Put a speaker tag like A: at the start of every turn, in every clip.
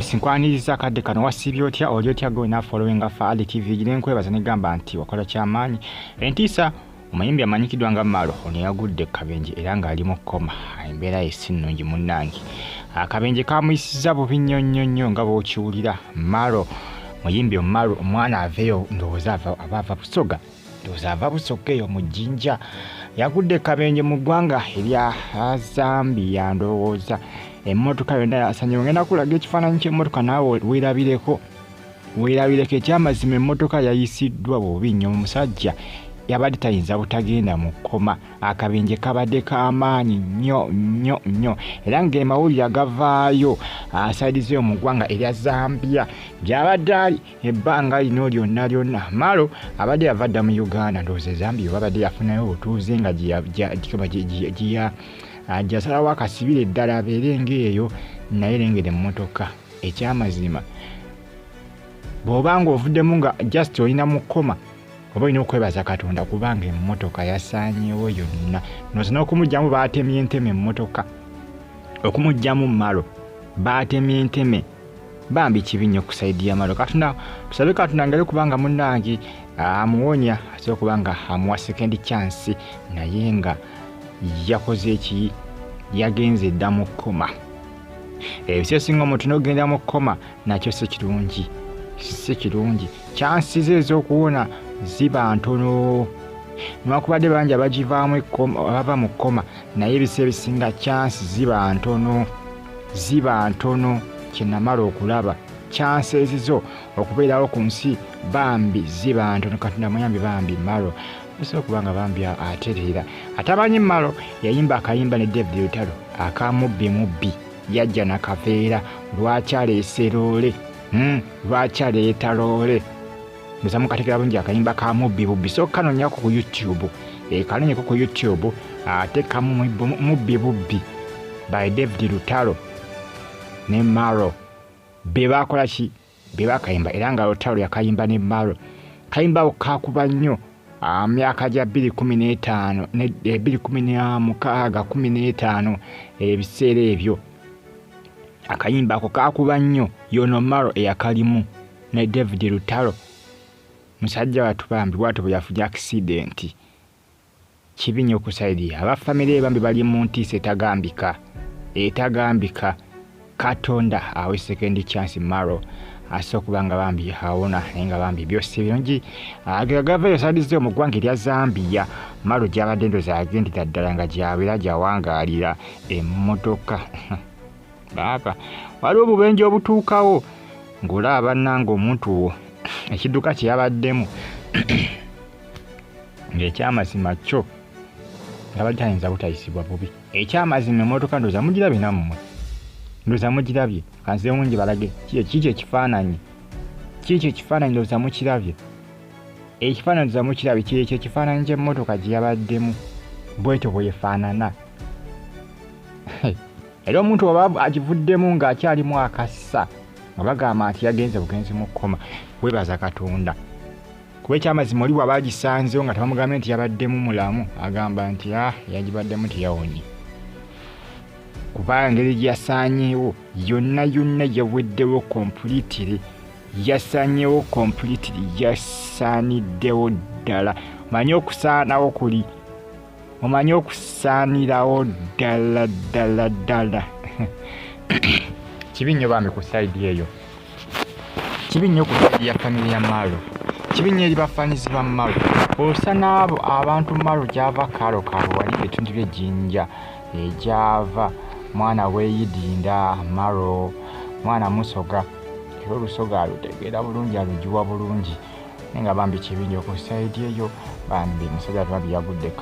A: nkusinkwaniriza akadde kano wasibye otya oli otya gwe na following Faali TV gire nkwebaza negamba nti wakola kyamaanyi entiisa omuyimbi amanyikiddwa nga Maro ono yagudde kabenje era nga ali mu koma embeera esinnungi munnange akabenje kamuyisiza bubi nnyo nga bw'okiwulira Maro muyimbi Maro omwana aveeyo ndowooza ava busoga ndowooza ava busoga eyo mu jjinja yagudde kabenje mu ggwanga erya Zambia ndowooza emmotoka yonna yasanye ngenda kulaga ekifaananyi ky'emmotoka naawe weerabireko ekyamazima emmotoka yayisiddwa bubi nnyo omusajja yabadde tayinza butagenda mu kkoma akabenje kabadde k'amaanyi nnyo era ng'emawulire agavaayo asaidizeyo mu ggwanga erya Zambia gy'abadde ali ebbanga lino lyonna Maro abadde yava dda mu Uganda ndowooza Zambia babadde yafunayo obutuuze nga gyasalawo akasibire eddala abeere ng'eyo naye lengera emmotoka ekyamazima bw'oba ng'ovuddemu nga just olina mu kkoma oba olina okwebaza Katonda kubanga emmotoka yasaanyeewo yonna noza n'okumugyamu baatemye enteme emmotoka okumugyamu Maro baatemye enteme Bambi kibi nnyo ku sayidi ya Maro Katonda tusabe Katonda ngale kubanga munnange amuwonya asobola kubanga amuwa second chance naye nga yakoze eki yagenze dda mu kkoma ebiseera singa omuntu n'ogenda mu kkoma nakyo si kirungi chances ez'okuwona ziba ntono nwakubadde bangi abagivaamu abava mu kkoma naye ebiseera ebisinga chance ziba ntono kyenamala okulaba chances zo okubeerawo ku nsi Bambi ziba ntono Katonda muyambi Bambi Maro bisobola kubanga Bambi atereera atamanyi Maro yayimba akayimba ne David Lutalo akamubbi yajja nakaveera lwaki aleese loole lwaki aleeta loole muza mukategera bungi akayimba kamubbi so kanonyako ku YouTube kanonyeko ku YouTube ate kamubbi by David Lutalo ne Maro bebakola ki bebakayimba era nga Lutalo yakayimba ne Maro kayimba kakuba nnyo myaka gya 2015 ne 2016 ebiseera ebyo akayimba ako kakuba nnyo yono Maro eyakalimu ne David Lutalo musajja watu Bambi bwatu bwe yafunye accident kibi nnyo ku side abafamily Bambi bali mu ntiisa etagambika Katonda awe second chance Maro asobola kubanga Bambi awona naye nga Bambi byose birungi agavayo sadize mu ggwanga erya Zambia Maro gy'abadde ndoza agendera ddala nga gy'abeera gyawangaalira emmotoka baba waliwo obubenje obutuukawo ng'olaba bannanga omuntu ekidduka kye yabaddemu ng'ekyamazima kyo ng'abadde tayinza butayisibwa bubi ekyamazima emmotoka ndoza mugirabye nammwe ndoza mugirabye kanze mungi balage kiki ekifaananyi ndoza mukirabye ekifaananyi ndoza mukirabye kyekyo ekifaananyi ky'emmotoka gye yabaddemu bwetyo bwefaanana era omuntu oba agivuddemu ng'akyalimu akassa nga bagamba nti yagenze bugenzi mu kkoma webaza Katonda kuba ekyamazima oli bw'aba agisanzewo nga tebamugambe nti yabaddemu mulamu agamba nti yagibaddemu teyawonye kuba engeri gyasaanyeewo yonna yaweddewo completely yasaanyeewo completely yasaaniddewo ddala omanyi okusaanawo kuli omanyi okusaanirawo ddala kibi nnyo Bambi ku side eyo kibi nnyo ku side ya family ya Maro kibi nnyo eri bafaanizi ba Maro osa n'abo abantu Maro gy'ava kalo wali ebitundu by'ejjinja egyava mwana weeyidinda Maro mwana musoga era olusoga alutegeera bulungi alugiwa bulungi naye nga Bambi kibi nnyo ku side eyo Bambi musajja Bambi yagudde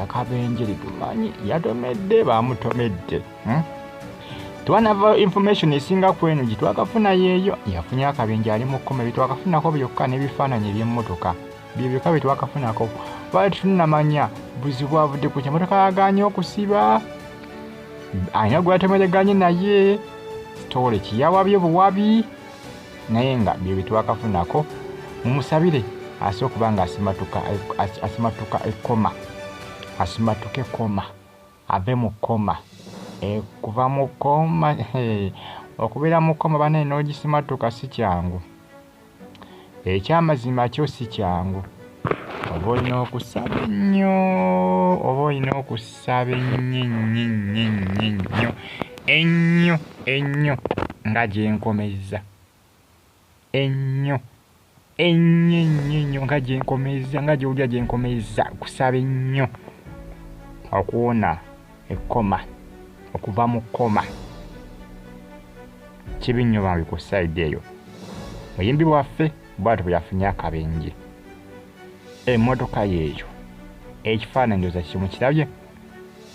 A: akabenje litumanyi yatomedde bamutomedde twanava information esinga kwenu gitwakafuna yeeyo yafunye akabenje ali mu kkoma bitwakafunako byokka n'ebifaananyi eby'emmotoka byebyoka bitwakafunako bali tunamanya buzibu avudde ku kyemotoka yaganye okusiba alina gwatemereganye naye sitole kiyawabye buwabi naye nga bye bitwakafunako mumusabire asobola okubanga asimatuka ekkoma asimatuke kkoma ave mu kkoma kuva mu kkoma okubeera mu koma banaye n'ogisimatuka si kyangu. Ekyamazima kyo si kyangu. Oba olina okusaba ennyo, oba olina okusaba ennyo nga gye nkomezza. Ennyo nga gye nkomezza, nga gy'olya gye nkomezza, kusaba ennyo okuwona ekkoma, okuva mu kkoma. Bibiino Mbi ku sayidi eyo. Omuyimbi waffe bw'atyo bwe yafunye akabenje. Emmotoka yeeyo ekifaananyi ndowooza kimu kirabye,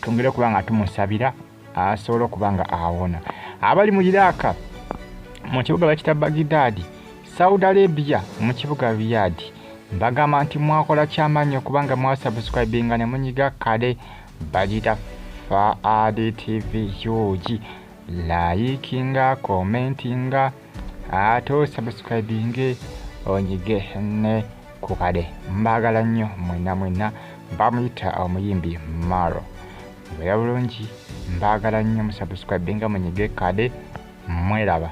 A: twongere okuba nga tumusabira asobola okuba nga awona. Abali mu Iraaka mu kibuga bakita Bagidaadi, Saudi Arabia mu kibuga Riyadh, mbagamba nti mwakola kyamaanyi okuba nga mwasubscribinga ne munyiga kale bagita Faadi TV yugi, layikinga, komentinga, ate osubscribinge onyige ne ku kale. Mbagala nnyo mwenna bamuyita Omuyimbi Maro. Mbeera bulungi, mbagala nnyo musubscribinga munyige kale, mweraba.